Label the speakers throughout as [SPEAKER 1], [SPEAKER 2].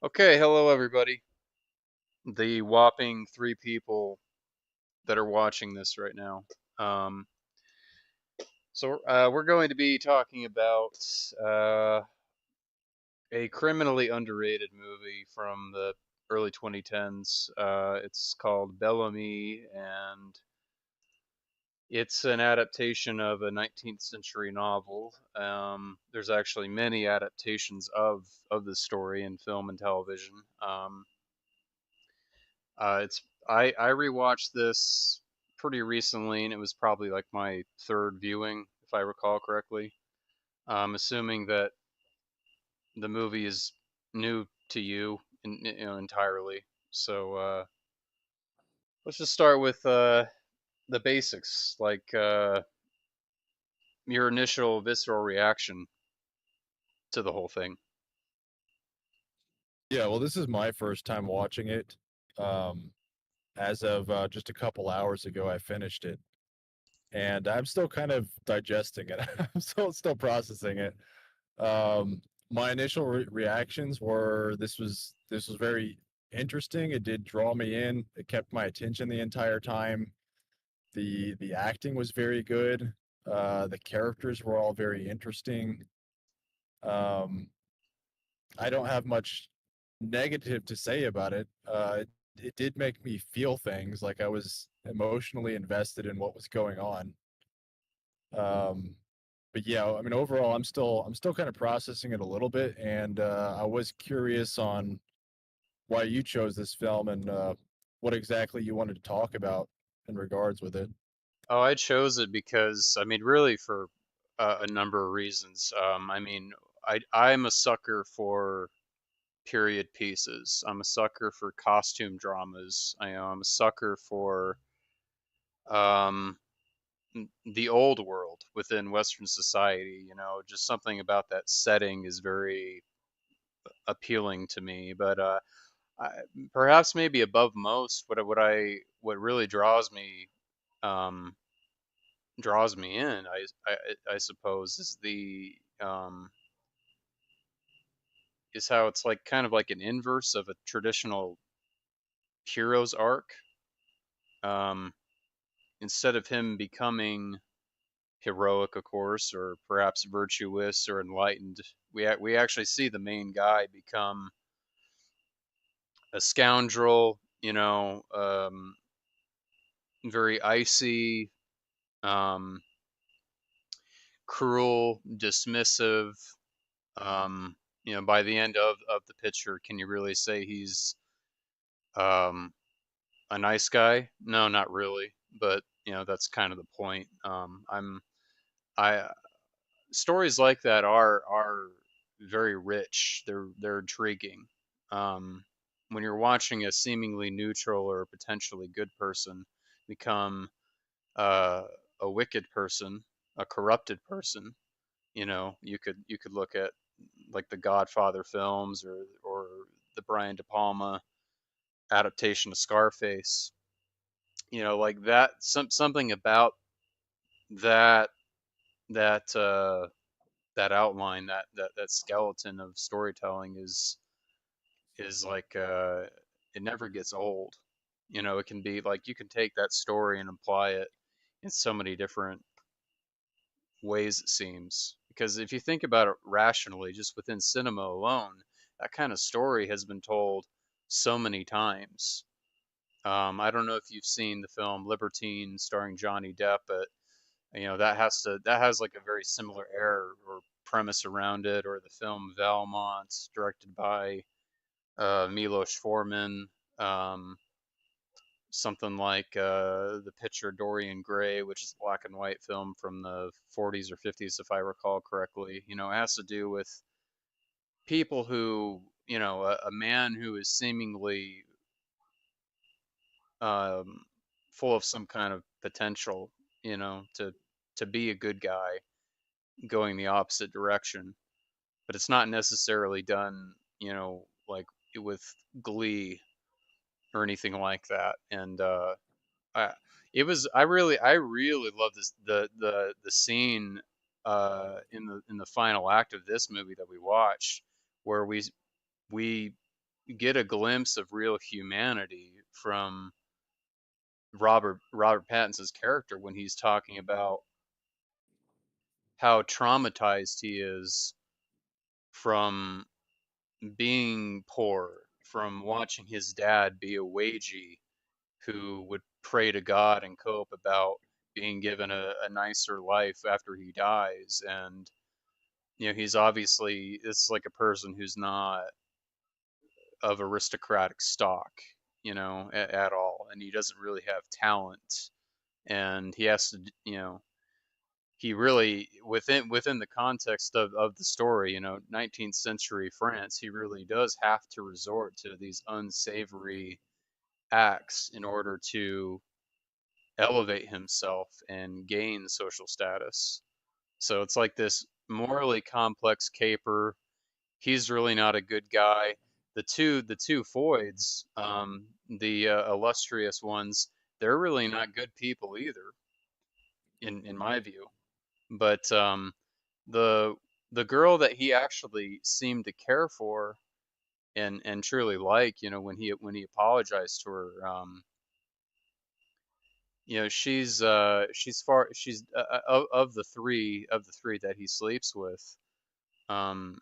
[SPEAKER 1] Okay, hello everybody. The whopping three people that are watching this right now. Um, we're going to be talking about uh, a criminally underrated movie from the early 2010s. It's called Bellamy, and it's an adaptation of a 19th century novel. There's actually many adaptations of the story in film and television. It's I rewatched this pretty recently, and it was probably like my third viewing, if I recall correctly. Assuming that the movie is new to you, entirely. So let's just start with the basics, like your initial visceral reaction to the whole thing.
[SPEAKER 2] Yeah, well, this is my first time watching it. Um, as of just a couple hours ago, I finished it, and I'm still kind of digesting it. I'm still processing it. My initial reactions were this was very interesting. It did draw me in. It kept my attention the entire time. The acting was very good. The characters were all very interesting. Um, I don't have much negative to say about it. It did make me feel things like I was emotionally invested in what was going on. Um, but yeah, I mean, overall, I'm still kind of processing it a little bit, and I was curious on why you chose this film and what exactly you wanted to talk about in regards with it.
[SPEAKER 1] Oh, I chose it because, I mean, really for a number of reasons. I'm a sucker for period pieces. I'm a sucker for costume dramas. I'm a sucker for um, the old world within Western society. Just something about that setting is very appealing to me. But I, perhaps maybe above most, what really um, draws me in, I suppose, um, is how it's like kind of like an inverse of a traditional hero's arc. Um, Instead of him becoming heroic, of course, or perhaps virtuous or enlightened, we actually see the main guy become a scoundrel, very icy, um, cruel, dismissive. Um, by the end of the picture, can you really say he's um, a nice guy? No, not really. But that's kind of the point. I Stories like that are very rich. They're intriguing. Um, when you're watching a seemingly neutral or potentially good person become uh, a wicked person, a corrupted person, you could look at like the Godfather films or the Brian De Palma adaptation of Scarface. Like that. Something about that that that outline, that skeleton of storytelling is like it never gets old. It can be like you can take that story and apply it in so many different ways, it seems. Because if you think about it rationally, just within cinema alone, that kind of story has been told so many times. I don't know if you've seen the film Libertine starring Johnny Depp, but that has like a very similar air or premise around it, or the film Valmont, directed by Milos Forman. Um, Something like the picture Dorian Gray, which is a black and white film from the 40s or 50s, if I recall correctly. It has to do with people who, a man who is seemingly um, full of some kind of potential, to be a good guy, going the opposite direction, but it's not necessarily done, like with glee or anything like that. And I, I really love this the scene in the final act of this movie that we watched, where we get a glimpse of real humanity from Robert Pattinson's character when he's talking about how traumatized he is from being poor, from watching his dad be a wagey who would pray to God and cope about being given a nicer life after he dies. And, he's obviously, this is like a person who's not of aristocratic stock, at all. And he doesn't really have talent. And he has to, he really within the context of the story, 19th century France, he really does have to resort to these unsavory acts in order to elevate himself and gain social status. So it's like this morally complex caper. He's really not a good guy. The two Foyds, the illustrious ones, they're really not good people either, in my view. But the the girl that he actually seemed to care for and truly like, when he apologized to her, she's of the three that he sleeps with, um,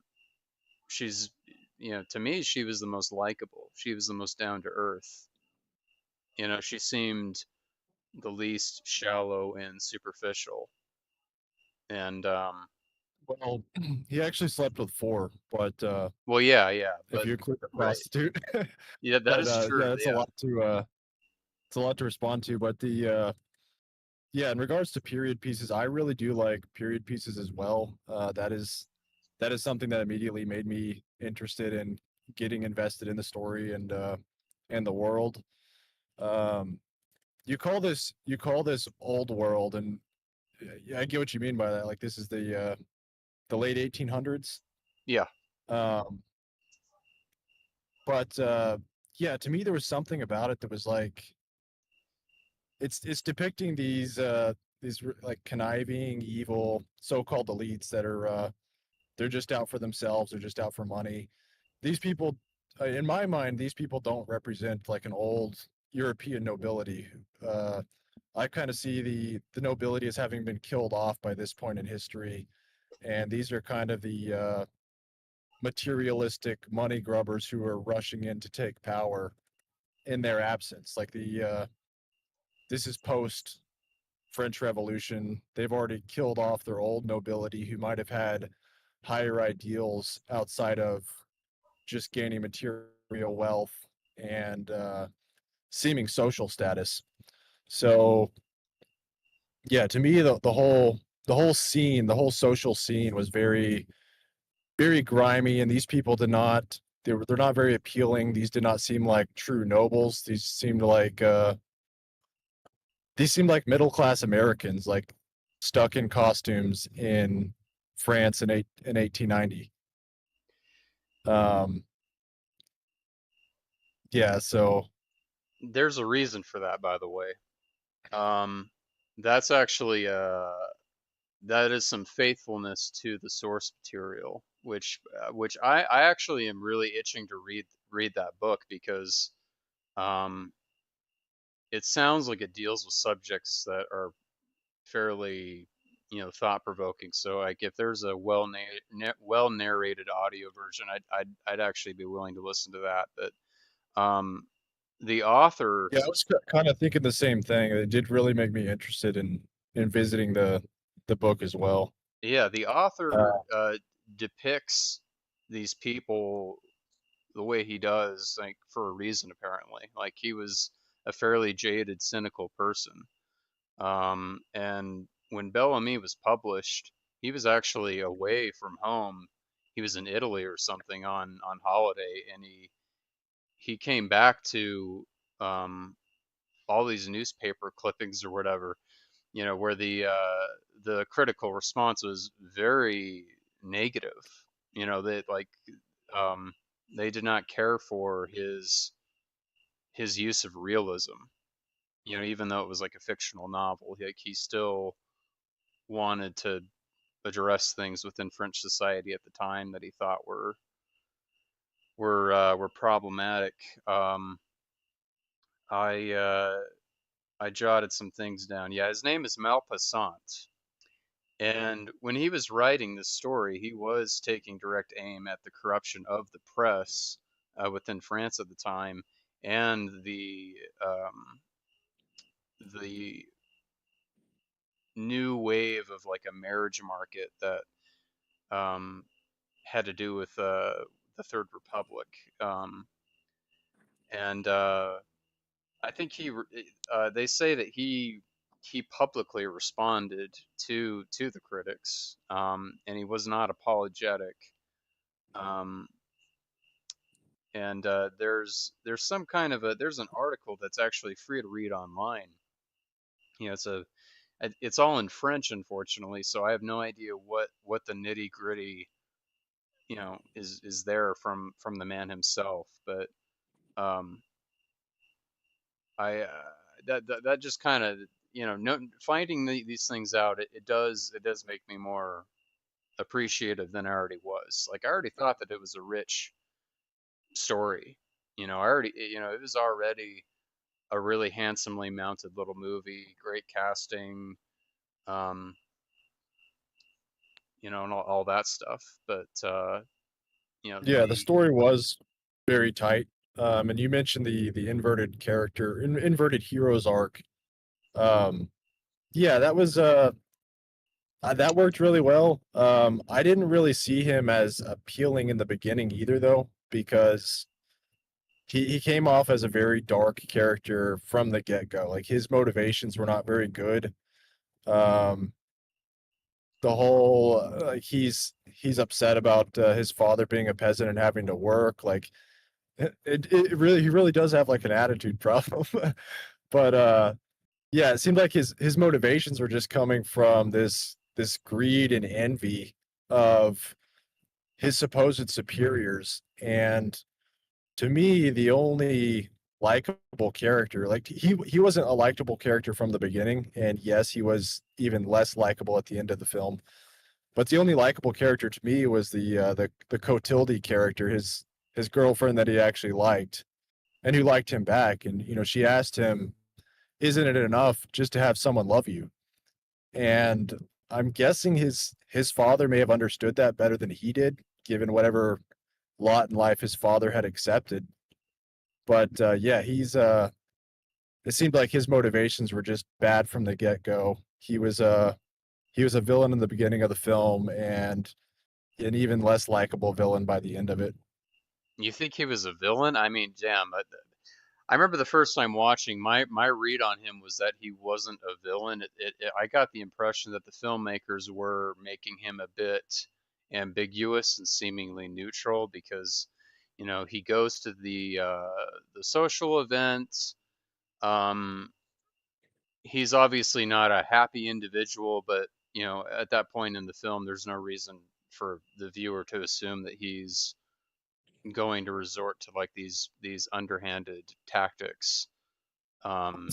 [SPEAKER 1] she's to me she was the most likable. She was the most down to earth. She seemed the least shallow and superficial. And
[SPEAKER 2] Well, he actually slept with four, but
[SPEAKER 1] well, yeah, yeah,
[SPEAKER 2] if
[SPEAKER 1] but
[SPEAKER 2] you include the
[SPEAKER 1] right,
[SPEAKER 2] prostitute,
[SPEAKER 1] yeah, that
[SPEAKER 2] but
[SPEAKER 1] is
[SPEAKER 2] yeah,
[SPEAKER 1] true.
[SPEAKER 2] that's a
[SPEAKER 1] Yeah,
[SPEAKER 2] lot to it's a lot to respond to. But the yeah, in regards to period pieces, I really do like period pieces as well. That is something that immediately made me interested in getting invested in the story and the world. Um, you call this old world, and yeah, I get what you mean by that. Like this is the late 1800s.
[SPEAKER 1] yeah.
[SPEAKER 2] Um, but yeah, to me there was something about it that was like it's depicting these like conniving, evil so-called elites that are they're just out for themselves, they're just out for money. These people, in my mind, these people don't represent like an old European nobility. Uh, I kind of see the nobility as having been killed off by this point in history, and these are kind of the materialistic money grubbers who are rushing in to take power in their absence. Like this is post French Revolution. They've already killed off their old nobility who might have had higher ideals outside of just gaining material wealth and seeming social status. So yeah, to me the whole scene, the whole social scene was very grimy, and these people did not they're not very appealing. These did not seem like true nobles. These seemed like middle class Americans, like stuck in costumes in France in 1890. Um, yeah, so
[SPEAKER 1] There's a reason for that, by the way. Um, that's actually that is some faithfulness to the source material, which I actually am really itching to read that book because um, it sounds like it deals with subjects that are fairly thought provoking. So like if there's a well narrated audio version, I'd actually be willing to listen to that. But the author,
[SPEAKER 2] yeah, I was kind of thinking the same thing. It did really make me interested in visiting the book as well.
[SPEAKER 1] yeah, the author
[SPEAKER 2] Uh,
[SPEAKER 1] depicts these people the way he does, like for a reason apparently. Like he was a fairly jaded, cynical person. And when Bellamy was published, he was actually away from home. He was in Italy or something on holiday, and he came back to um, all these newspaper clippings or whatever, where the critical response was very negative. That like um, they did not care for his use of realism. Even though it was like a fictional novel, like he still wanted to address things within French society at the time that he thought were were problematic. Um, I I jotted some things down. Yeah, his name is Maupassant. And when he was writing this story, he was taking direct aim at the corruption of the press within France at the time, and the new wave of like a marriage market that um, had to do with the Third Republic. Um, and I think they say that he publicly responded to the critics, and he was not apologetic. Um, and there's some kind of a there's an article that's actually free to read online. You know, it's all in French, unfortunately, so I have no idea what the nitty gritty is there from the man himself. But um, I that just kind of no, finding these things out, it does make me more appreciative than I already was. Like I already thought that it was a rich story. I already it was already a really handsomely mounted little movie, great casting, um, and all that stuff. But
[SPEAKER 2] Yeah, the
[SPEAKER 1] the
[SPEAKER 2] story was very tight. And you mentioned the inverted character, inverted heroes arc. Um, yeah, that worked really well. I didn't really see him as appealing in the beginning either, though, because he came off as a very dark character from the get go. Like his motivations were not very good. Um, the whole like he's upset about his father being a peasant and having to work. Like it really he really does have like an attitude problem. But yeah, it seemed like his motivations were just coming from this greed and envy of his supposed superiors. And to me, the only likable character, like he wasn't a likable character from the beginning, and yes, he was even less likable at the end of the film. But the only likable character to me was the Cotilde character, his girlfriend that he actually liked and who liked him back. And she asked him, "Isn't it enough just to have someone love you?" And I'm guessing his father may have understood that better than he did, given whatever lot in life his father had accepted. But yeah, it seemed like his motivations were just bad from the get go. He was a villain in the beginning of the film and an even less likable villain by the end of it.
[SPEAKER 1] You think he was a villain? I mean, damn. I remember the first time watching, my read on him was that he wasn't a villain. I got the impression that the filmmakers were making him a bit ambiguous and seemingly neutral because, he goes to the social event. Um, he's obviously not a happy individual, but at that point in the film, there's no reason for the viewer to assume that he's going to resort to like these underhanded tactics. Um,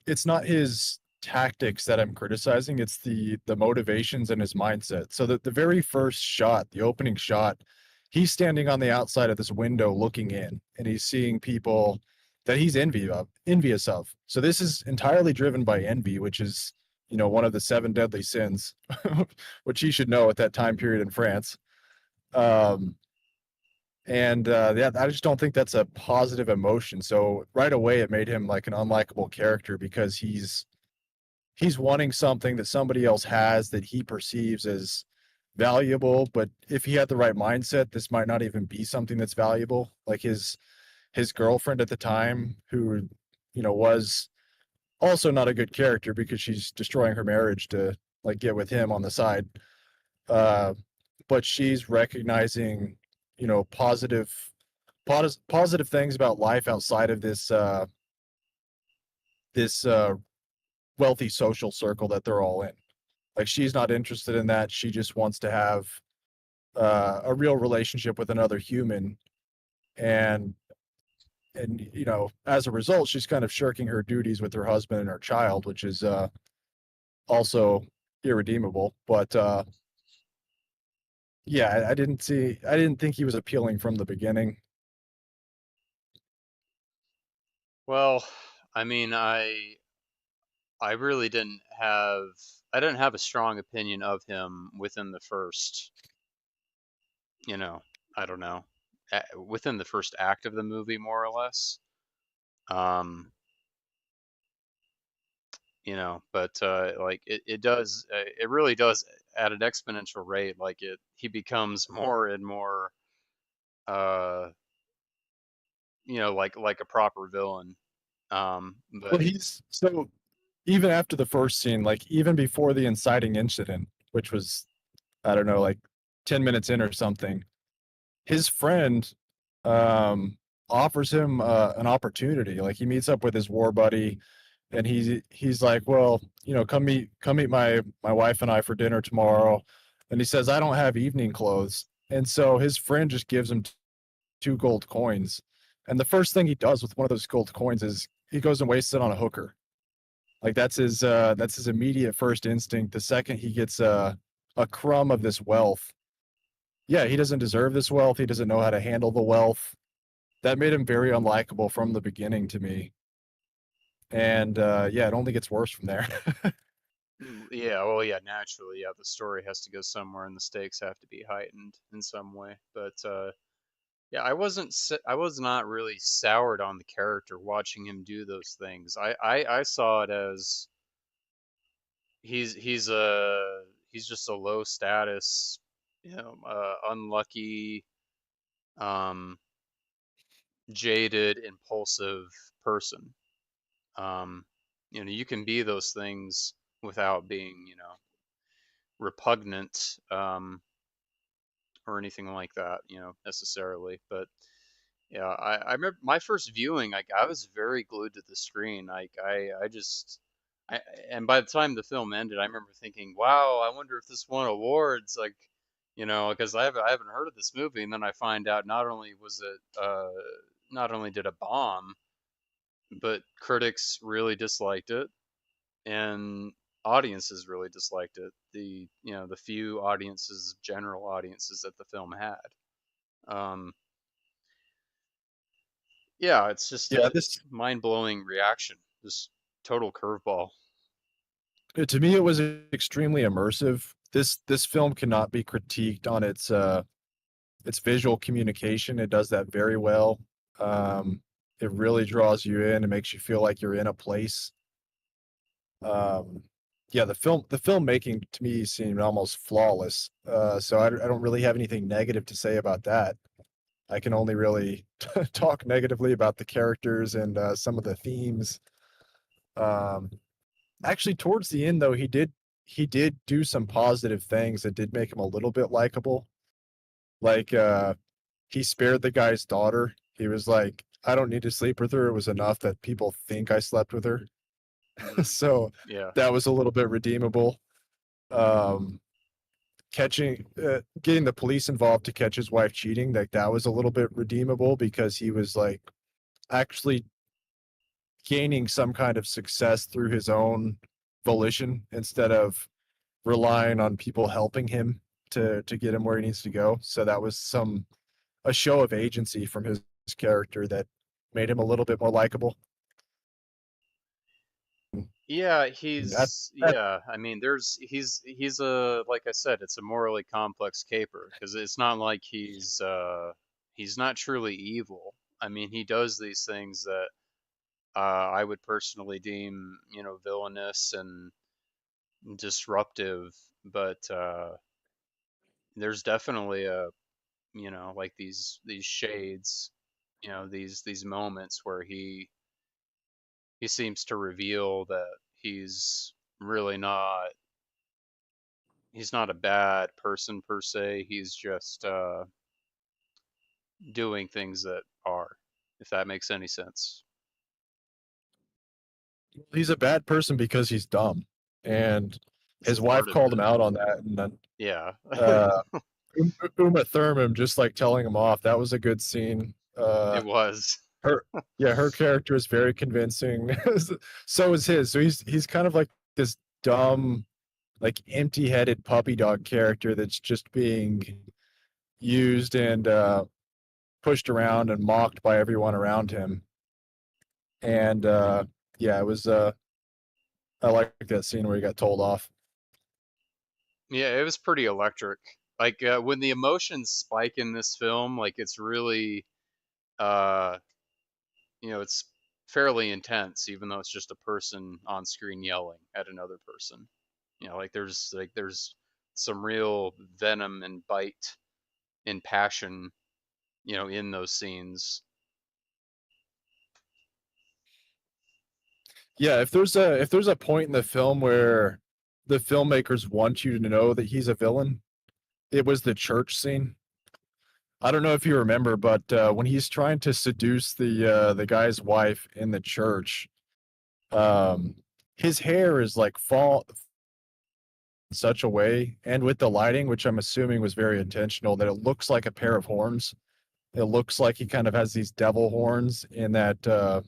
[SPEAKER 2] It's not his tactics that I'm criticizing, it's the motivations and his mindset. So that the very first shot, the opening shot, he's standing on the outside of this window looking in and he's seeing people that he's envious of. So this is entirely driven by envy, which is, one of the seven deadly sins, which he should know at that time period in France. Um, and yeah, I just don't think that's a positive emotion. So right away, it made him like an unlikable character because he's wanting something that somebody else has that he perceives as valuable. But if he had the right mindset, this might not even be something that's valuable. Like his girlfriend at the time, who was also not a good character because she's destroying her marriage to like get with him on the side. Uh, but she's recognizing, positive positive things about life outside of this wealthy social circle that they're all in. Like she's not interested in that. She just wants to have a real relationship with another human, and as a result, she's kind of shirking her duties with her husband and her child, which is also irredeemable. But Yeah, I didn't think he was appealing from the beginning.
[SPEAKER 1] Well, I mean, I really I didn't have a strong opinion of him within the first, you know, I don't know, within the first act of the movie, more or less. Um, but like it really does at an exponential rate. Like he becomes more and more, uh, like a proper villain.
[SPEAKER 2] Well,
[SPEAKER 1] But
[SPEAKER 2] he's so even after the first scene, like even before the inciting incident, which was I don't know, like 10 minutes in or something, his friend um offers him an opportunity. Like he meets up with his war buddy and he's like, "Well, come meet my wife and I for dinner tomorrow." And he says, "I don't have evening clothes." And so his friend just gives him two gold coins. And the first thing he does with one of those gold coins is he goes and wastes it on a hooker. Like that's his immediate first instinct. The second he gets a crumb of this wealth, yeah, he doesn't deserve this wealth. He doesn't know how to handle the wealth. That made him very unlikable from the beginning to me. And yeah, it only gets worse from there.
[SPEAKER 1] yeah, well, yeah, naturally, yeah, the story has to go somewhere, and the stakes have to be heightened in some way. But yeah, I was not really soured on the character watching him do those things. I saw it as he's just a low status, unlucky, um, jaded, impulsive person. Um, you can be those things without being, repugnant, or anything like that, necessarily. But yeah, I remember my first viewing, like I was very glued to the screen. Like I just I and by the time the film ended, I remember thinking, "Wow, I wonder if this won awards." Like, because I haven't heard of this movie, and then I find out not only did it bomb, but critics really disliked it, and audiences really disliked it. The few audiences, general audiences that the film had. Um, Yeah, it's just
[SPEAKER 2] Yeah,
[SPEAKER 1] a
[SPEAKER 2] this
[SPEAKER 1] mind-blowing reaction. Just total curveball.
[SPEAKER 2] to me it was extremely immersive. This film cannot be critiqued on its visual communication. It does that very well. Um, it really draws you in. It makes you feel like you're in a place. Um, yeah, the filmmaking to me seemed almost flawless. So I don't really have anything negative to say about that. I can only really talk negatively about the characters and some of the themes. Um, Actually, towards the end, though, he did do some positive things that did make him a little bit likable. Like he spared the guy's daughter. He was like, "I don't need to sleep with her. It was enough that people think I slept with her."
[SPEAKER 1] Hmm.
[SPEAKER 2] So
[SPEAKER 1] Yeah.
[SPEAKER 2] that was a little bit redeemable. Um, getting the police involved to catch his wife cheating, like that was a little bit redeemable because he was like actually gaining some kind of success through his own volition instead of relying on people helping him to get him where he needs to go. So that was a show of agency from his character that made him a little bit more likable.
[SPEAKER 1] Yeah,
[SPEAKER 2] That, that
[SPEAKER 1] I mean, he's a like I said, it's a morally complex caper because it's not like he's not truly evil. I mean, he does these things that I would personally deem, villainous and disruptive, but there's definitely like these shades, these moments where he seems to reveal that he's really not he's not a bad person per se. He's just doing things that are, if that makes any sense.
[SPEAKER 2] he's a bad person because he's dumb, and
[SPEAKER 1] It's
[SPEAKER 2] his
[SPEAKER 1] part
[SPEAKER 2] wife
[SPEAKER 1] of
[SPEAKER 2] called him
[SPEAKER 1] it.
[SPEAKER 2] out on that, and then
[SPEAKER 1] Yeah.
[SPEAKER 2] uh, Uma Thurman just like telling him off. That was a good scene.
[SPEAKER 1] It was.
[SPEAKER 2] Her, yeah, her character is very convincing. So is his. So he's kind of like this dumb like empty-headed puppy dog character that's just being used and pushed around and mocked by everyone around him. And yeah, it was I like that scene where he got told off.
[SPEAKER 1] Yeah, it was pretty electric. Like when the emotions spike in this film, like it's really uh it's fairly intense, even though it's just a person on screen yelling at another person. Like there's some real venom and bite and passion, in those scenes.
[SPEAKER 2] Yeah, if there's a point in the film where the filmmakers want you to know that he's a villain, it was the church scene. I don't know if you remember, but when he's trying to seduce the guy's wife in the church, um, his hair is like fall in such a way, and with the lighting, which I'm assuming was very intentional, that it looks like a pair of horns. It looks like he kind of has these devil horns in that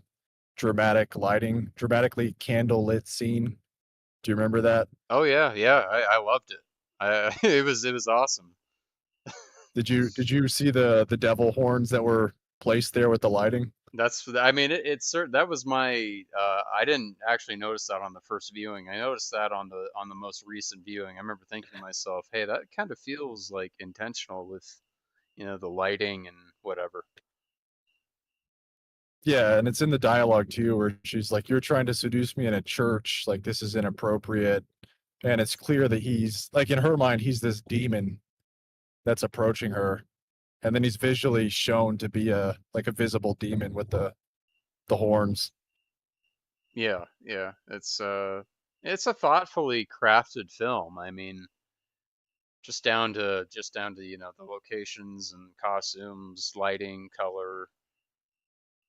[SPEAKER 2] dramatic lighting, dramatically candle lit scene. Do you remember that?
[SPEAKER 1] Oh yeah, yeah, I loved it. It was awesome.
[SPEAKER 2] Did you see the devil horns that were placed there with the lighting?
[SPEAKER 1] I mean, that was my. I didn't actually notice that on the first viewing. I noticed that on the most recent viewing. I remember thinking to myself, "Hey, that kind of feels like intentional with, the lighting and whatever."
[SPEAKER 2] Yeah, and it's in the dialogue too, where she's like, "You're trying to seduce me in a church. Like this is inappropriate." And it's clear that he's like in her mind, he's this demon that's approaching her, and then he's visually shown to be a like a visible demon with the horns.
[SPEAKER 1] Yeah, yeah. It's a thoughtfully crafted film. I mean, just down to the locations and costumes, lighting, color.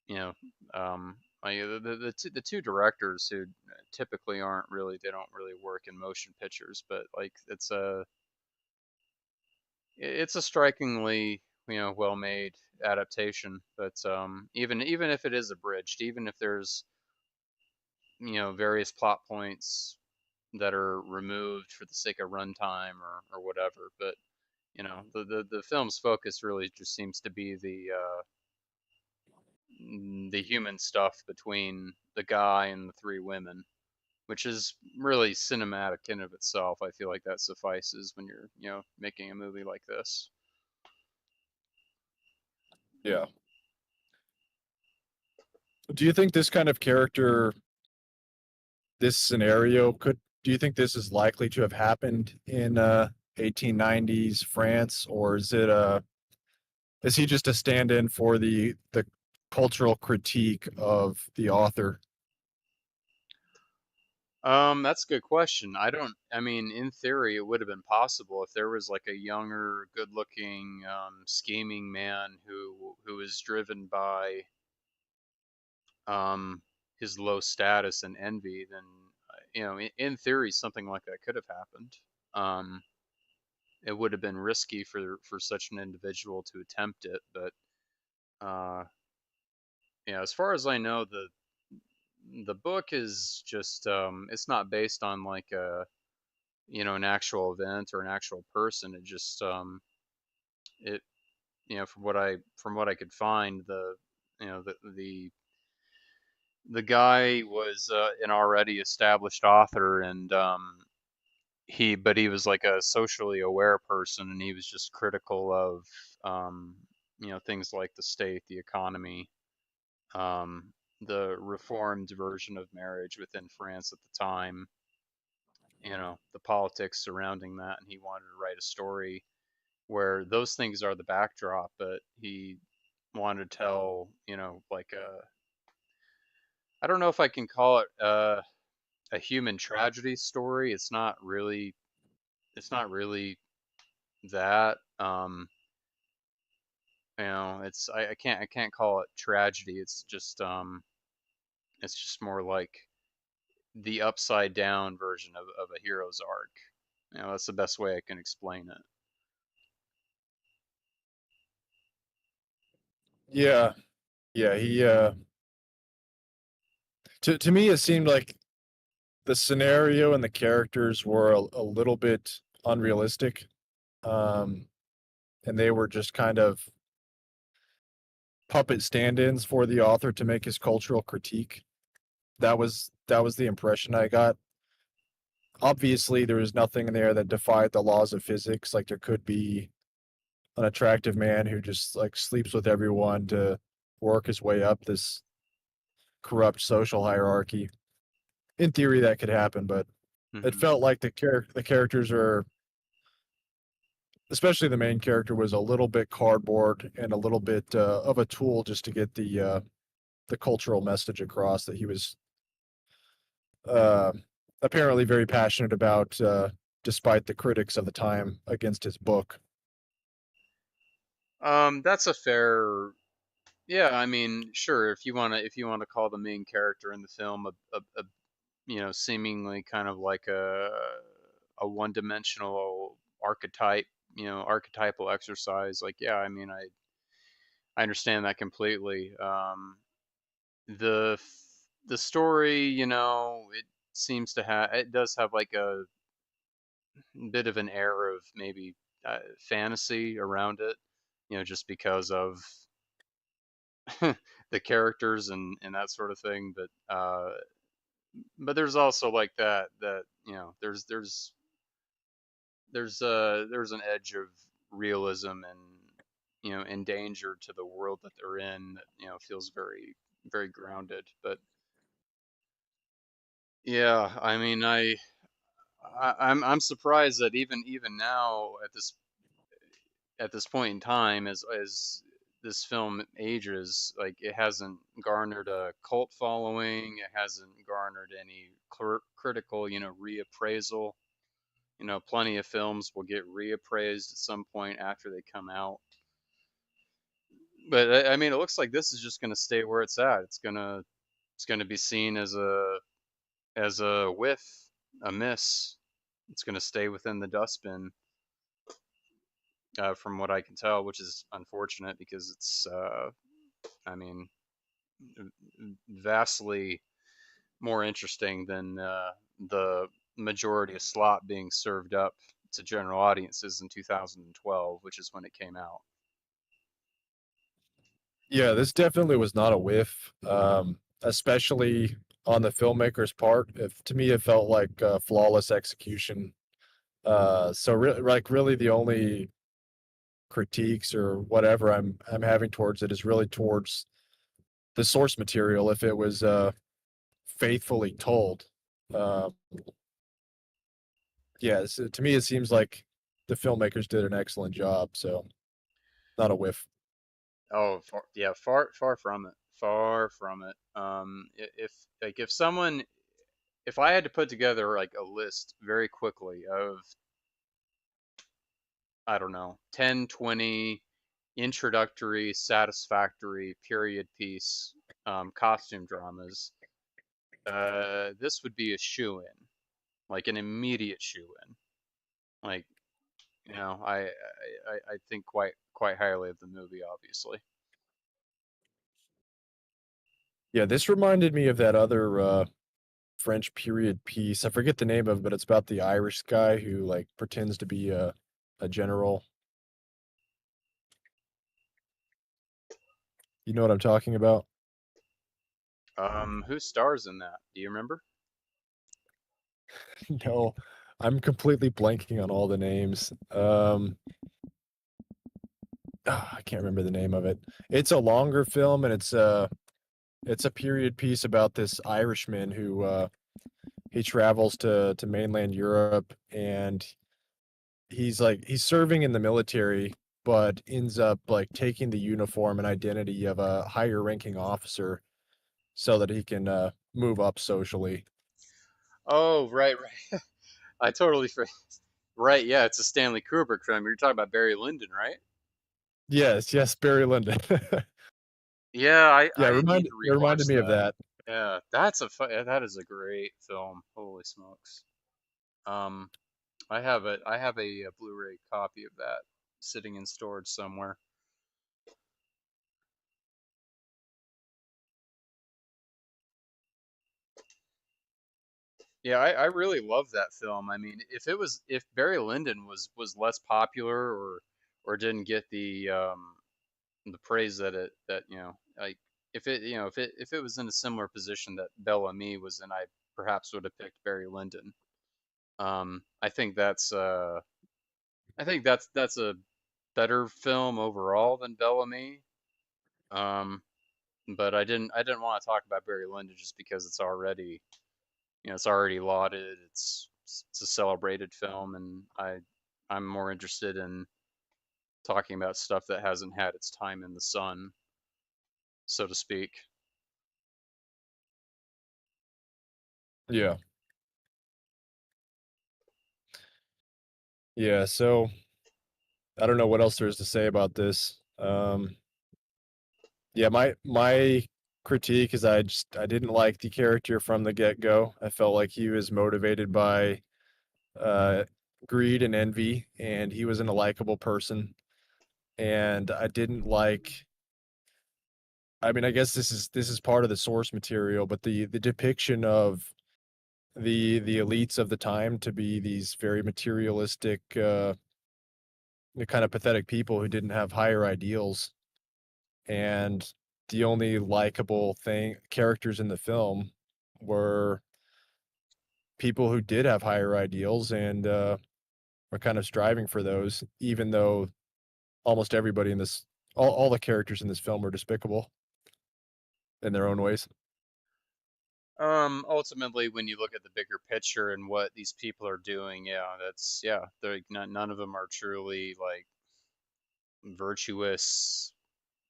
[SPEAKER 1] You know, the two directors who typically aren't really they don't really work in motion pictures, but like it's a strikingly well made adaptation. But even if it is abridged, even if there's various plot points that are removed for the sake of runtime or whatever, but the film's focus really just seems to be the human stuff between the guy and the three women, which is really cinematic in of itself. I feel like that suffices when you're, making a movie like this.
[SPEAKER 2] Yeah. Do you think this kind of character, this scenario, could do you think this is likely to have happened in 1890s France, or is he just a stand-in for the cultural critique of the author?
[SPEAKER 1] That's a good question. I mean, in theory, it would have been possible if there was like a younger, good-looking, scheming man who was driven by um, his low status and envy, then in theory, something like that could have happened. Um, it would have been risky for such an individual to attempt it, but uh, as far as I know, the book is just it's not based on like a an actual event or an actual person. It just it from what I could find, the guy was an already established author, and he was like a socially aware person, and he was just critical of um, things like the state, the economy, um, the reformed version of marriage within France at the time, the politics surrounding that, and he wanted to write a story where those things are the backdrop, but he wanted to tell, like I don't know if I can call it a human tragedy story. It's not really that. I can't call it tragedy. It's just more like the upside down version of a hero's arc. That's the best way I can explain it.
[SPEAKER 2] Yeah, yeah. He to me it seemed like the scenario and the characters were a little bit unrealistic, um, and they were just kind of puppet stand-ins for the author to make his cultural critique. That was the impression I got. Obviously, there was nothing in there that defied the laws of physics. Like there could be an attractive man who just like sleeps with everyone to work his way up this corrupt social hierarchy. In theory, that could happen, but it
[SPEAKER 1] Hmm.
[SPEAKER 2] felt like the characters are, especially the main character, was a little bit cardboard and a little bit of a tool just to get the cultural message across that he was uh, apparently very passionate about, despite the critics of the time against his book.
[SPEAKER 1] That's a fair. Yeah, I mean, sure. If you wanna call the main character in the film a seemingly kind of like a one-dimensional archetype, archetypal exercise, like, yeah, I mean, I understand that completely. The story, it does have like a bit of an air of maybe fantasy around it, just because of the characters and that sort of thing. But there's also like that there's an edge of realism and and danger to the world that they're in that feels very very grounded. But yeah, I mean, I'm surprised that even now at this point in time, as this film ages, like it hasn't garnered a cult following. It hasn't garnered any critical, reappraisal. Plenty of films will get reappraised at some point after they come out. But I mean, it looks like this is just going to stay where it's at. It's gonna be seen as a whiff, a miss. It's gonna stay within the dustbin, from what I can tell, which is unfortunate because it's, I mean, vastly more interesting than the majority of slop being served up to general audiences in 2012, which is when it came out.
[SPEAKER 2] Yeah, this definitely was not a whiff, especially on the filmmaker's part. If to me, it felt like flawless execution. Really, the only critiques or whatever I'm having towards it is really towards the source material. If it was faithfully told, uh, yeah, to me, it seems like the filmmakers did an excellent job. So, not a whiff.
[SPEAKER 1] Oh, yeah, far from it. Far from it. If like if I had to put together like a list very quickly of, I don't know, 10, 20 introductory, satisfactory period piece costume dramas, this would be a shoe in, like an immediate shoe in. Like, I think quite highly of the movie, obviously.
[SPEAKER 2] Yeah, this reminded me of that other French period piece. I forget the name of it, but it's about the Irish guy who like pretends to be a general. You know what I'm talking about?
[SPEAKER 1] Who stars in that? Do you remember?
[SPEAKER 2] No, I'm completely blanking on all the names. I can't remember the name of it. It's a longer film and it's a period piece about this Irishman who he travels to mainland Europe and he's serving in the military but ends up like taking the uniform and identity of a higher ranking officer so that he can move up socially.
[SPEAKER 1] Oh, right, right. I totally forgot. Right, yeah, it's a Stanley Kubrick film. You're talking about Barry Lyndon, right?
[SPEAKER 2] Yes, yes, Barry Lyndon.
[SPEAKER 1] Yeah,
[SPEAKER 2] Yeah,
[SPEAKER 1] I need to
[SPEAKER 2] it reminded
[SPEAKER 1] rewatch
[SPEAKER 2] me of
[SPEAKER 1] that.
[SPEAKER 2] that.
[SPEAKER 1] Yeah, that is a great film. Holy smokes. Um, I have a Blu-ray copy of that sitting in storage somewhere. Yeah, I really love that film. I mean, if Barry Lyndon was less popular or didn't get the praise that like if it was in a similar position that Bellamy was in, I perhaps would have picked Barry Lyndon. I think that's a better film overall than Bellamy. Um, but I didn't want to talk about Barry Lyndon just because it's already lauded. It's a celebrated film, and I'm more interested in talking about stuff that hasn't had its time in the sun, so to speak.
[SPEAKER 2] Yeah. Yeah, so I don't know what else there is to say about this. Yeah, my critique is I didn't like the character from the get-go. I felt like he was motivated by uh greed and envy, and he wasn't a likable person. And I didn't like, I mean, I guess this is part of the source material, but the depiction of the elites of the time to be these very materialistic, the kind of pathetic people who didn't have higher ideals, and the only likable thing characters in the film were people who did have higher ideals and were kind of striving for those, even though almost everybody in this all the characters in this film were despicable in their own ways.
[SPEAKER 1] Ultimately, when you look at the bigger picture and what these people are doing, they're none of them are truly like virtuous,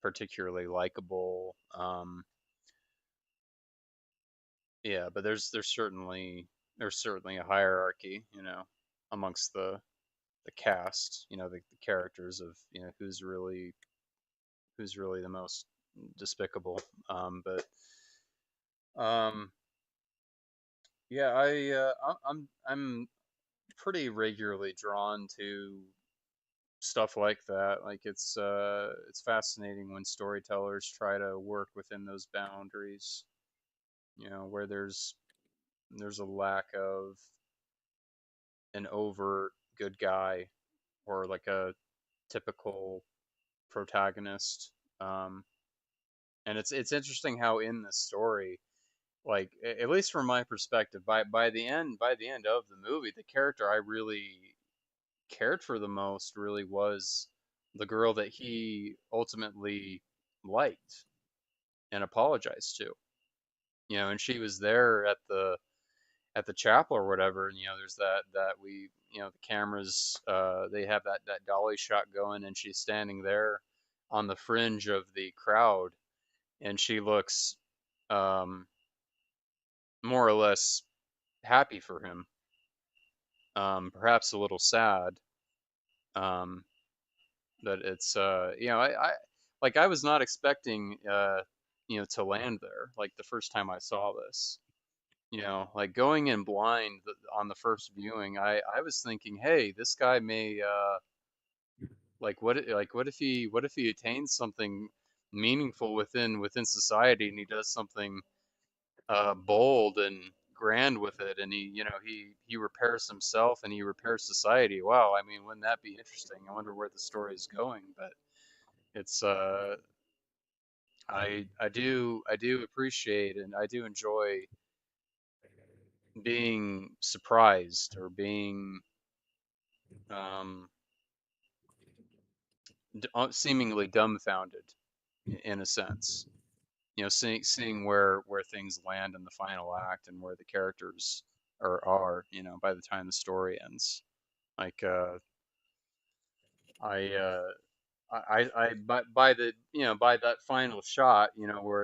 [SPEAKER 1] particularly likable. Yeah, but there's certainly a hierarchy, amongst the cast, the characters of who's really the most despicable. But um, yeah, I'm pretty regularly drawn to stuff like that. Like it's fascinating when storytellers try to work within those boundaries, where there's a lack of an overt good guy or like a typical protagonist. Um, and it's interesting how in this story, like at least from my perspective, by the end of the movie, the character I really cared for the most really was the girl that he ultimately liked and apologized to. And she was there at the chapel or whatever, and there's that we the cameras, they have that dolly shot going, and she's standing there on the fringe of the crowd, and she looks um more or less happy for him, perhaps a little sad, um but it's I like I was not expecting to land there like the first time I saw this. Like going in blind on the first viewing, I was thinking, hey, this guy may what if he attains something meaningful within society, and he does something bold and grand with it, and he repairs himself and he repairs society. Wow, I mean, wouldn't that be interesting? I wonder where the story is going, but it's I do appreciate and I do enjoy being surprised or being um, seemingly dumbfounded in a sense. Seeing where things land in the final act and where the characters are by the time the story ends. Like I by the by that final shot, where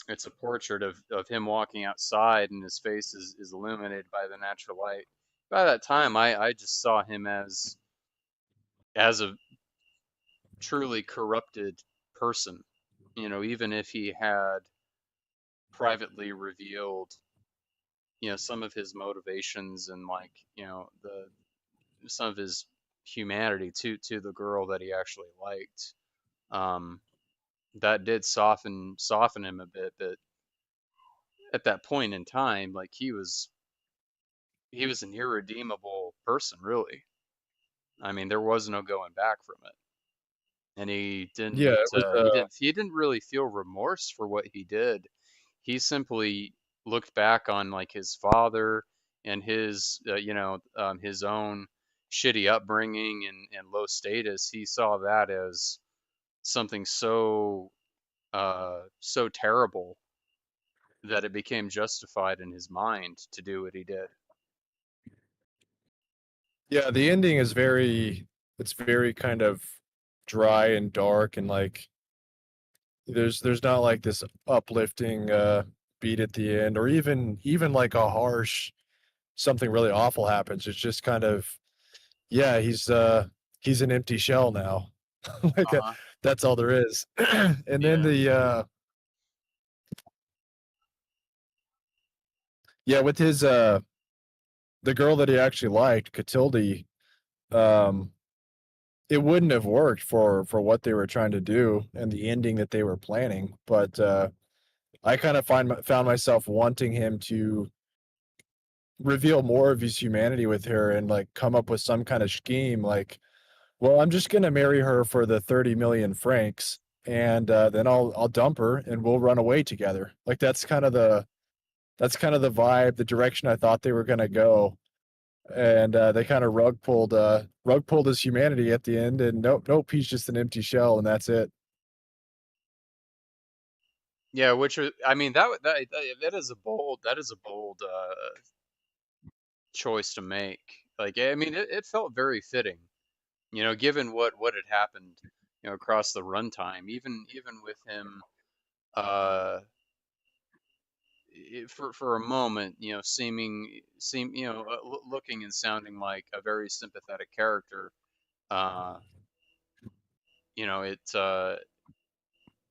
[SPEAKER 1] it's a portrait of him walking outside and his face is illuminated by the natural light. By that time, I just saw him as a truly corrupted person. Even if he had privately revealed, some of his motivations and like, the some of his humanity to the girl that he actually liked. Um, that did soften him a bit, but at that point in time, like he was an irredeemable person, really. I mean, there was no going back from it, and
[SPEAKER 2] Yeah, it was
[SPEAKER 1] he didn't really feel remorse for what he did. He simply looked back on like his father and his his own shitty upbringing and low status. He saw that as something so terrible that it became justified in his mind to do what he did.
[SPEAKER 2] yeah, the ending is very it's very kind of dry and dark and like there's not like this uplifting beat at the end or even like a harsh something really awful happens. It's just kind of yeah, he's an empty shell now. like
[SPEAKER 1] Uh-huh.
[SPEAKER 2] that's all there is. And then
[SPEAKER 1] Yeah.
[SPEAKER 2] the yeah, with his the girl that he actually liked, Catilde, um it wouldn't have worked for what they were trying to do and the ending that they were planning, but I kind of found myself wanting him to reveal more of his humanity with her and like come up with some kind of scheme like, well, I'm just going to marry her for the 30 million francs and then I'll dump her and we'll run away together. Like that's kind of the vibe, the direction I thought they were going to go. And they kind of rug pulled his humanity at the end and nope, he's just an empty shell and that's it.
[SPEAKER 1] Yeah, which I mean that is a bold choice to make. Like I mean it felt very fitting, given what had happened, across the runtime, even with him uh for a moment, looking and sounding like a very sympathetic character. Uh,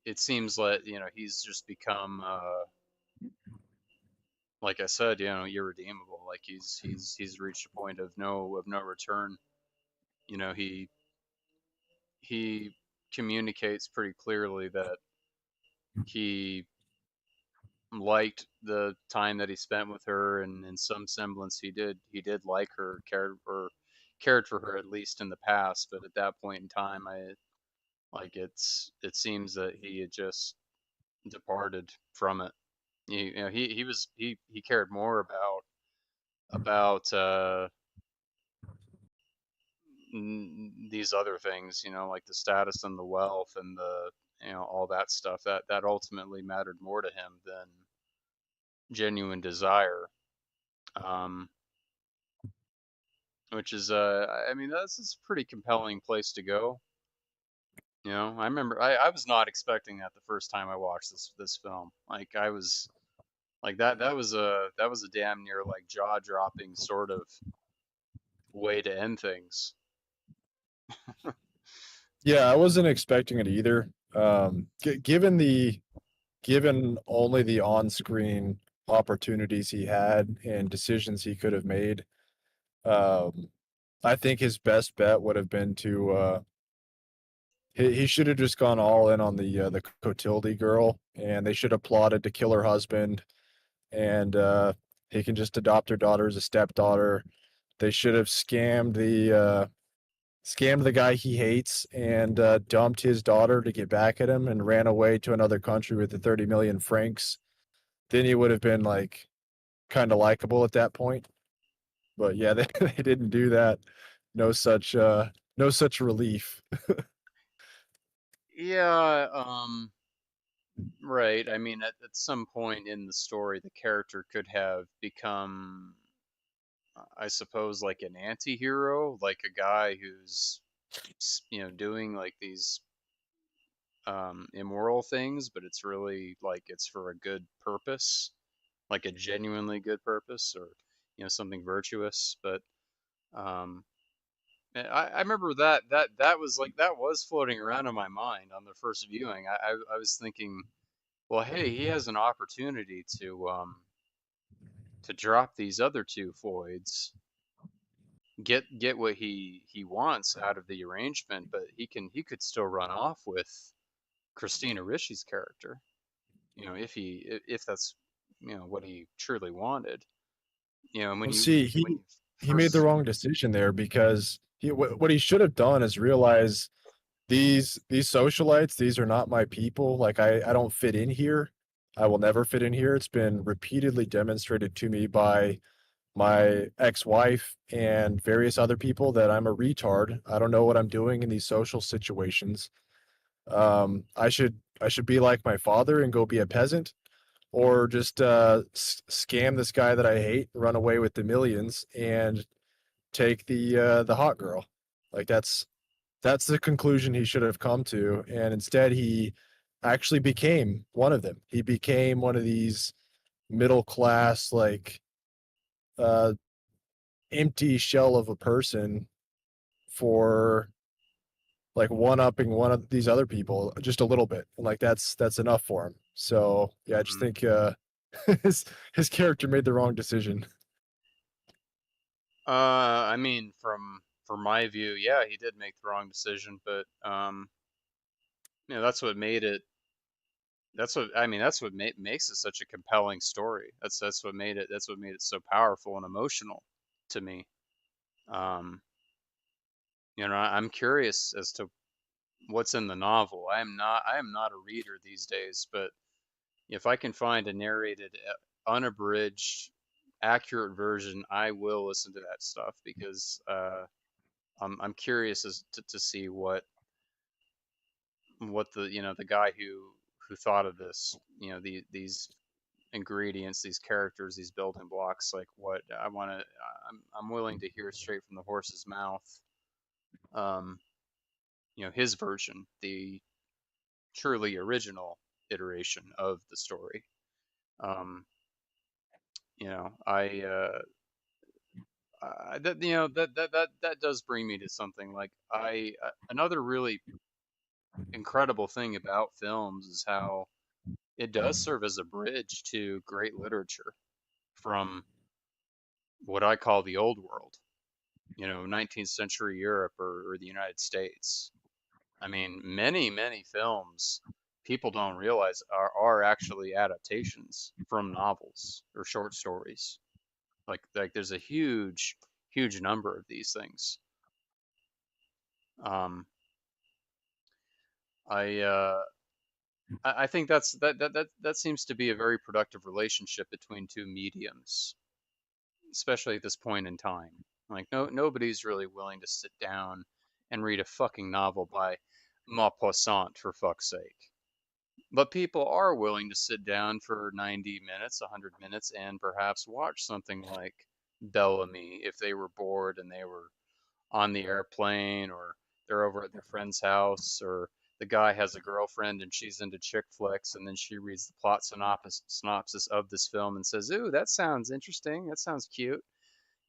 [SPEAKER 1] it seems like he's just become like I said, irredeemable. Like he's reached a point of no return. You know, he communicates pretty clearly that he liked the time that he spent with her, and in some semblance he did like her, cared for her, at least in the past. But at that point in time, it seems that he had just departed from it. He cared more about these other things, like the status and the wealth and the all that stuff that ultimately mattered more to him than genuine desire. Um, which is I mean that's a pretty compelling place to go. I remember I was not expecting that the first time I watched this film. Like I was like that was a damn near like jaw dropping sort of way to end things.
[SPEAKER 2] Yeah, I wasn't expecting it either. Given only the on-screen opportunities he had and decisions he could have made, um, I think his best bet would have been to he should have just gone all in on the Cotilde girl, and they should have plotted to kill her husband, and he can just adopt her daughter as a stepdaughter. They should have scammed the guy he hates and dumped his daughter to get back at him and ran away to another country with the 30 million francs. Then he would have been like kind of likable at that point. But yeah, they didn't do that. No such no such relief.
[SPEAKER 1] Yeah, right. I mean, at some point in the story, the character could have become, I suppose, like an anti-hero, like a guy who's, doing like these immoral things, but it's really like it's for a good purpose, like a genuinely good purpose, or something virtuous. But um, I remember that was like that was floating around in my mind on the first viewing. I was thinking, well, hey, he has an opportunity to drop these other two Floyds, get what he wants out of the arrangement, but he could still run off with Christina Ricci's character. If that's what he truly wanted. And
[SPEAKER 2] Well, see,
[SPEAKER 1] when you
[SPEAKER 2] he made the
[SPEAKER 1] first.
[SPEAKER 2] wrong decision there because what he should have done is realize these socialites, these are not my people. Like I don't fit in here. I will never fit in here. It's been repeatedly demonstrated to me by my ex-wife and various other people that I'm a retard. I don't know what I'm doing in these social situations. I should be like my father and go be a peasant, or just scam this guy that I hate, run away with the millions, and take the hot girl. Like that's the conclusion he should have come to, and instead he actually became one of them. He became one of these middle class, like uh, empty shell of a person for like one upping one of these other people just a little bit. And like that's enough for him. So yeah, I just
[SPEAKER 1] Mhm.
[SPEAKER 2] think his his character made the wrong decision.
[SPEAKER 1] I mean, from my view, yeah, he did make the wrong decision, but that's what made it. That's what I mean. That's what makes it such a compelling story. That's what made it. That's what made it so powerful and emotional to me. Um, I'm curious as to what's in the novel. I am not a reader these days, but if I can find a narrated, unabridged, accurate version, I will listen to that stuff because I'm curious to see what the guy who thought of this, these ingredients, these characters, these building blocks, like what I want to. I'm willing to hear straight from the horse's mouth. Um, his version, the truly original iteration of the story. Um, that does bring me to something like another really incredible thing about films is how it does serve as a bridge to great literature from what I call the old world, 19th century Europe or the United States. I mean, many, many films people don't realize are actually adaptations from novels or short stories. Like there's a huge, huge number of these things. Um, I I think that seems to be a very productive relationship between two mediums, especially at this point in time. Like nobody's really willing to sit down and read a fucking novel by Maupassant for fuck's sake. But people are willing to sit down for 90 minutes, 100 minutes, and perhaps watch something like Bellamy if they were bored and they were on the airplane, or they're over at their friend's house, or the guy has a girlfriend and she's into chick flicks, and then she reads the plot synopsis of this film and says, "Ooh, that sounds interesting. That sounds cute."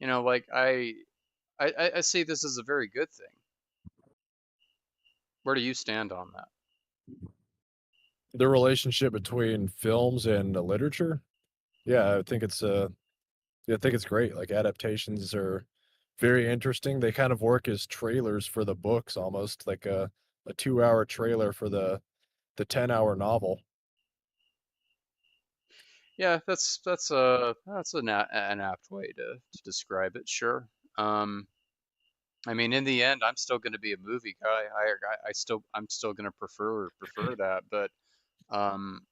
[SPEAKER 1] Like I see this as a very good thing. Where do you stand on that?
[SPEAKER 2] The relationship between films and literature, yeah, I think it's great. Like adaptations are very interesting. They kind of work as trailers for the books, almost like a 2 hour trailer for the 10 hour novel.
[SPEAKER 1] Yeah, that's an apt way to describe it. Sure. Um, I mean, in the end, I'm still going to be a movie guy. I'm still going to prefer that. But um,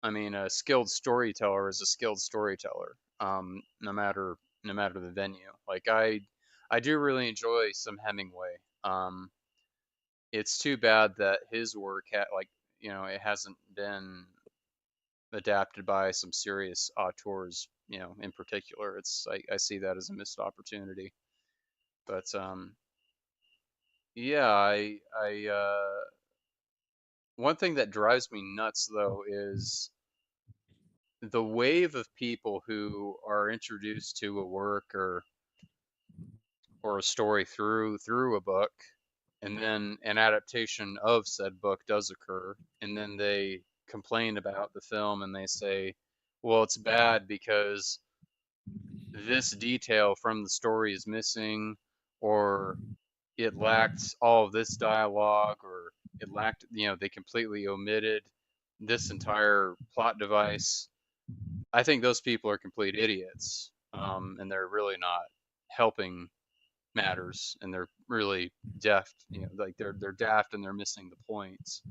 [SPEAKER 1] I mean, a skilled storyteller is a skilled storyteller. No matter the venue. Like I do really enjoy some Hemingway. It's too bad that his work it hasn't been adapted by some serious auteurs. In particular, I see that as a missed opportunity. But yeah, one thing that drives me nuts though is the wave of people who are introduced to a work or a story through a book, and then an adaptation of said book does occur, and then they complain about the film and they say, well, it's bad because this detail from the story is missing, or it lacked all of this dialogue, or it lacked, they completely omitted this entire plot device. I think those people are complete idiots, and they're really not helping matters, and they're really deft. Like they're daft and they're missing the points.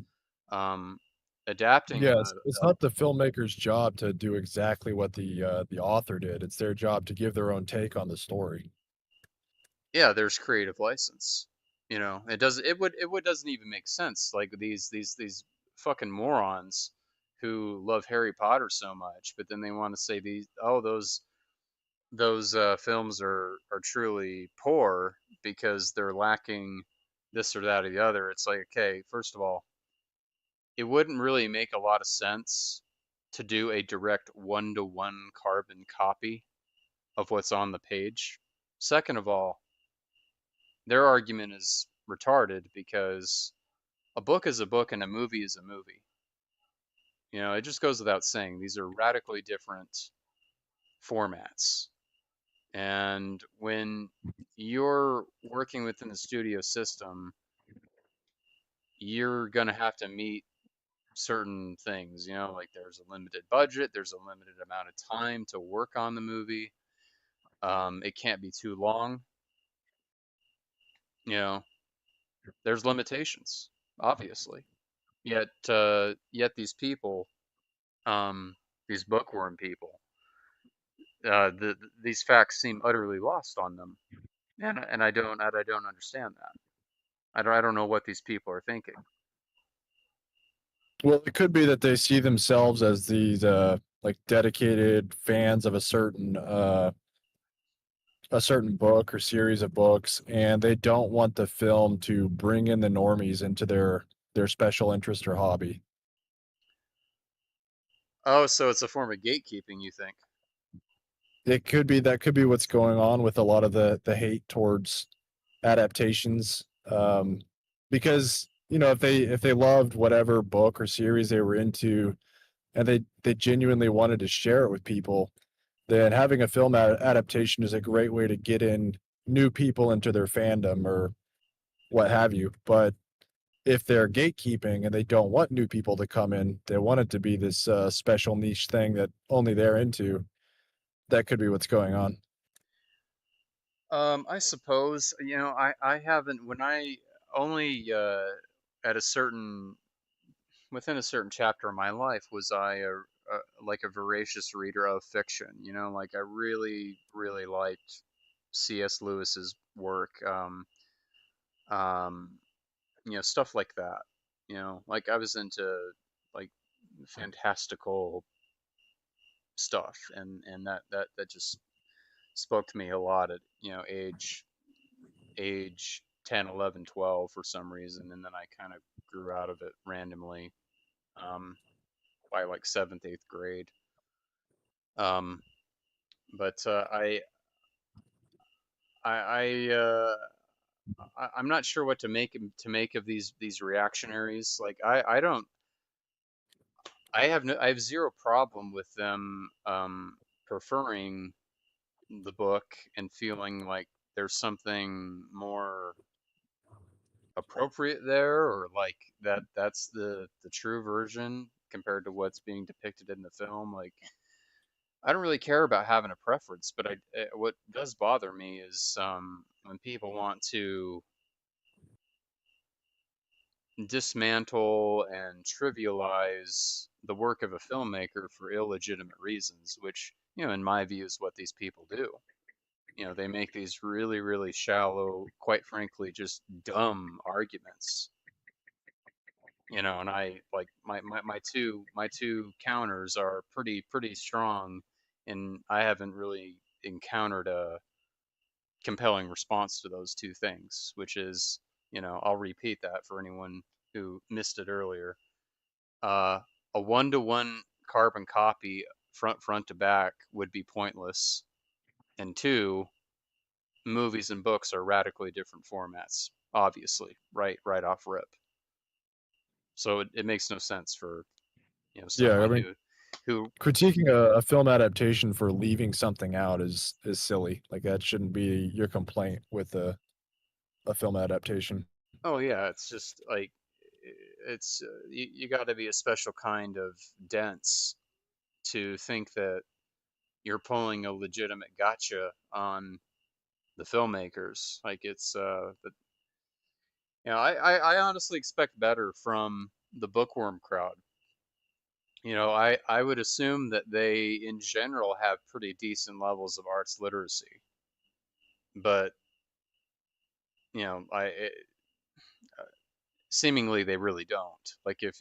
[SPEAKER 1] Um, adapting
[SPEAKER 2] Yeah, it's not the filmmaker's job to do exactly what the author did. It's their job to give their own take on the story.
[SPEAKER 1] Yeah, there's creative license. It doesn't even make sense. Like these fucking morons who love Harry Potter so much, but then they want to say those films are truly poor because they're lacking this or that or the other. It's like, okay, first of all, it wouldn't really make a lot of sense to do a direct one-to-one carbon copy of what's on the page. Second of all, their argument is retarded because a book is a book and a movie is a movie. It just goes without saying. These are radically different formats. And when you're working within the studio system, you're going to have to meet certain things, like there's a limited budget, there's a limited amount of time to work on the movie. It can't be too long, you know, there's limitations, obviously. Yet these people, these bookworm people, these facts seem utterly lost on them, and I don't understand that. I don't know what these people are thinking.
[SPEAKER 2] Well, it could be that they see themselves as these like dedicated fans of a certain book or series of books, and they don't want the film to bring in the normies into their special interest or hobby.
[SPEAKER 1] Oh, so it's a form of gatekeeping, you think?
[SPEAKER 2] It could be that could be what's going on with a lot of the hate towards adaptations, because if they loved whatever book or series they were into and they genuinely wanted to share it with people, then having a film adaptation is a great way to get in new people into their fandom or what have you. But if they're gatekeeping and they don't want new people to come in, they want it to be this special niche thing that only they're into. That could be what's going on.
[SPEAKER 1] I suppose, I haven't, when I only, at a certain, within a certain chapter of my life, was I like a voracious reader of fiction, like I really, really liked C.S. Lewis's work, um, stuff like that, like I was into like fantastical stuff, and that just spoke to me a lot at, age 10, 11, 12 for some reason, and then I kind of grew out of it randomly, um, by like seventh, eighth grade. Um, but I, I'm not sure what to make of these reactionaries. Like I have zero problem with them preferring the book and feeling like there's something more appropriate there, or like that's the true version compared to what's being depicted in the film. Like I don't really care about having a preference, but what does bother me is when people want to dismantle and trivialize the work of a filmmaker for illegitimate reasons, which, in my view, is what these people do. They make these really, really shallow, quite frankly, just dumb arguments. And I like my two counters are pretty strong, and I haven't really encountered a compelling response to those two things, which is, I'll repeat that for anyone who missed it earlier. Uh, a one-to-one carbon copy front to back would be pointless, and two, movies and books are radically different formats, obviously, right off rip. So it makes no sense for
[SPEAKER 2] Yeah, I
[SPEAKER 1] someone
[SPEAKER 2] mean,
[SPEAKER 1] who
[SPEAKER 2] critiquing a film adaptation for leaving something out is silly. Like that shouldn't be your complaint with a film adaptation.
[SPEAKER 1] oh yeah, it's just like it's you got to be a special kind of dense to think that you're pulling a legitimate gotcha on the filmmakers. Like but I honestly expect better from the bookworm crowd. I would assume that they in general have pretty decent levels of arts literacy, but I seemingly they really don't. Like if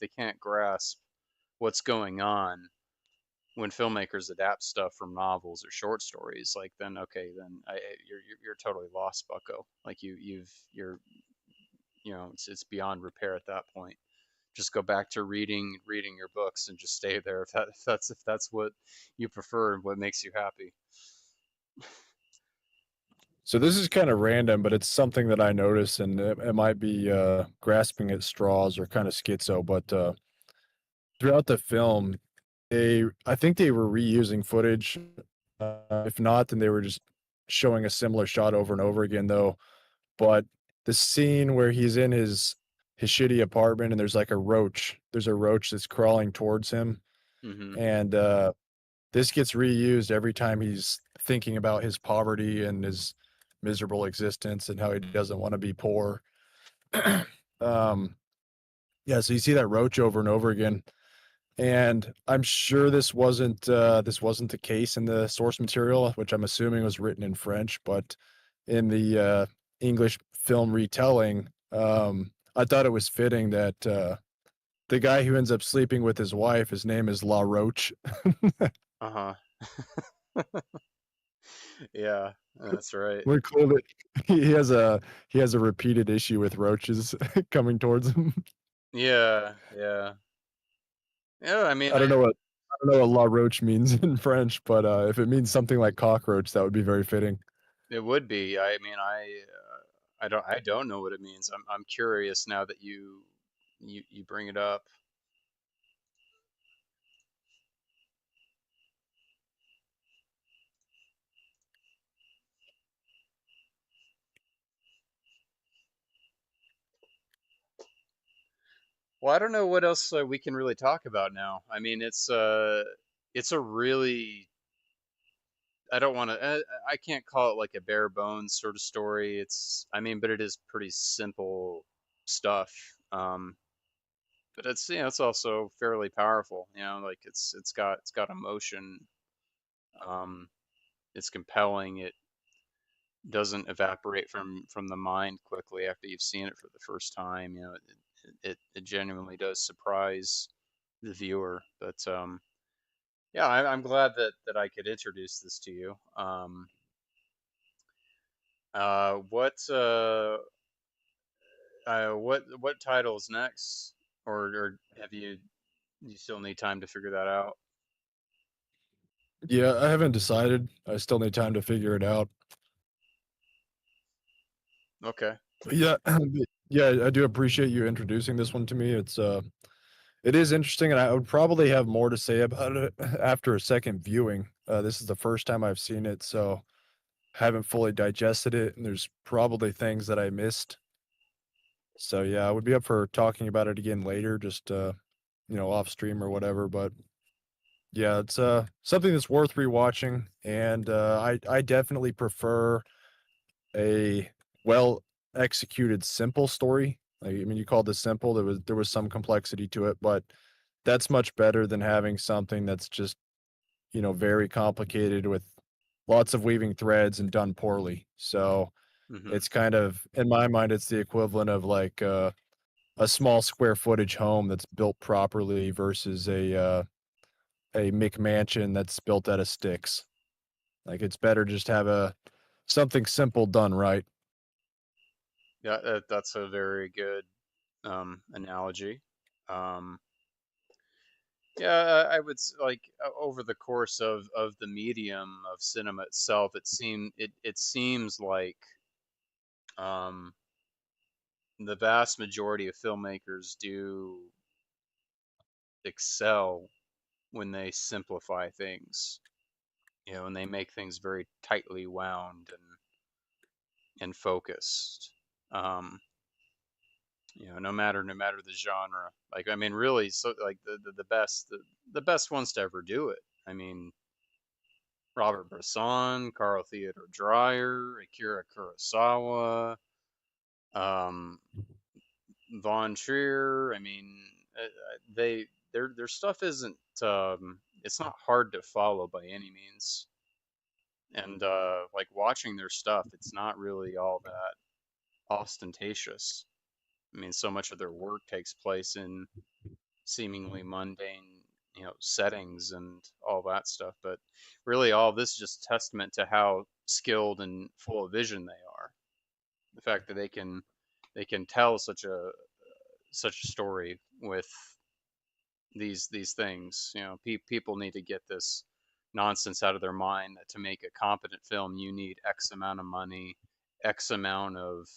[SPEAKER 1] they can't grasp what's going on when filmmakers adapt stuff from novels or short stories, like then okay, then you're totally lost, Bucko. Like it's beyond repair at that point. Just go back to reading your books and just stay there if that's what you prefer and what makes you happy.
[SPEAKER 2] So this is kind of random, but it's something that I noticed, and it might be grasping at straws or kind of schizo. But throughout the film, I think they were reusing footage. If not, then they were just showing a similar shot over and over again, though. But the scene where he's in his shitty apartment and there's like a roach. There's a roach that's crawling towards him,
[SPEAKER 1] Hmm.
[SPEAKER 2] and this gets reused every time he's thinking about his poverty and his miserable existence and how he doesn't want to be poor. um, yeah, so you see that roach over and over again. And I'm sure this wasn't the case in the source material, which I'm assuming was written in French, but in the English film retelling, I thought it was fitting that the guy who ends up sleeping with his wife, his name is La Roche.
[SPEAKER 1] Uh-huh. Yeah, that's right.
[SPEAKER 2] We're cool that he has a repeated issue with roaches coming towards him.
[SPEAKER 1] Yeah, yeah. Yeah, I mean,
[SPEAKER 2] I don't know what I don't know what La Roche means in French, but if it means something like cockroach, that would be very fitting.
[SPEAKER 1] it would be. I mean, I don't know what it means. I'm curious now that you bring it up. Well, I don't know what else we can really talk about now. I mean, it's a really I don't want to I can't call it like a bare bones sort of story. I mean, but it is pretty simple stuff. But it's also fairly powerful. Like it's got emotion. Um, it's compelling. It doesn't evaporate from the mind quickly after you've seen it for the first time. It genuinely does surprise the viewer. But yeah, I'm glad that I could introduce this to you. What title's next, or have you still need time to figure that out?
[SPEAKER 2] Yeah, I haven't decided. I still need time to figure it out.
[SPEAKER 1] Okay.
[SPEAKER 2] But yeah, yeah, I do appreciate you introducing this one to me. It is interesting, and I would probably have more to say about it after a second viewing. This is the first time I've seen it, so haven't fully digested it, and there's probably things that I missed. So yeah, I would be up for talking about it again later, just off stream or whatever. But yeah, it's something that's worth rewatching, and I definitely prefer a well executed simple story. Like, I mean, you called this simple. There was some complexity to it, but that's much better than having something that's just very complicated with lots of weaving threads and done poorly. So
[SPEAKER 1] Hmm.
[SPEAKER 2] it's kind of, in my mind, it's the equivalent of like a small square footage home that's built properly versus a McMansion that's built out of sticks. Like it's better just have a something simple done right.
[SPEAKER 1] Yeah, that's a very good analogy. Um, yeah, I would like over the course of the medium of cinema itself, it seems like um, the vast majority of filmmakers do excel when they simplify things, and they make things very tightly wound and focused. Um, no matter the genre. Like I mean, really, so like the best ones to ever do it. I mean, Robert Bresson, Carl Theodor Dreyer, Akira Kurosawa, um, Von Trier. I mean, they their stuff isn't it's not hard to follow by any means. And like watching their stuff, it's not really all that ostentatious. I mean, so much of their work takes place in seemingly mundane, settings and all that stuff. But really, all this is just testament to how skilled and full of vision they are. The fact that they can tell such a story with these things. People need to get this nonsense out of their mind that to make a competent film, you need X amount of money, X amount of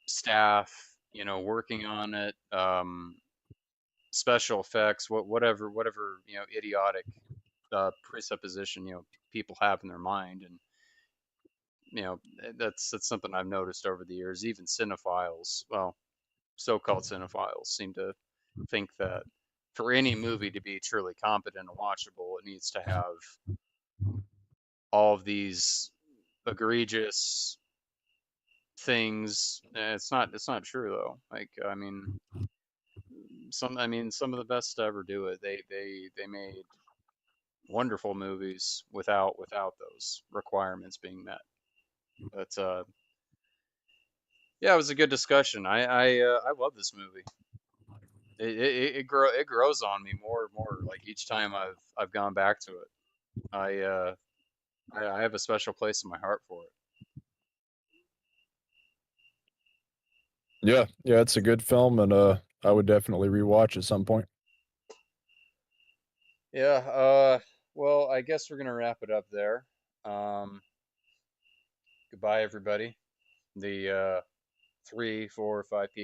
[SPEAKER 1] staff, working on it, special effects, whatever idiotic presupposition people have in their mind, and that's something I've noticed over the years. Even cinephiles, well, so-called cinephiles, seem to think that for any movie to be truly competent and watchable, it needs to have all of these egregious things. It's not true though. Like, some of the best to ever do it, they made wonderful movies without those requirements being met. But yeah, it was a good discussion. I love this movie. It grows on me more and more like each time I've gone back to it. I have a special place in my heart for it.
[SPEAKER 2] Yeah, yeah, it's a good film, and I would definitely rewatch at some point.
[SPEAKER 1] Yeah. Well, I guess we're gonna wrap it up there. Um, Goodbye, everybody. The 3, 4, 5 people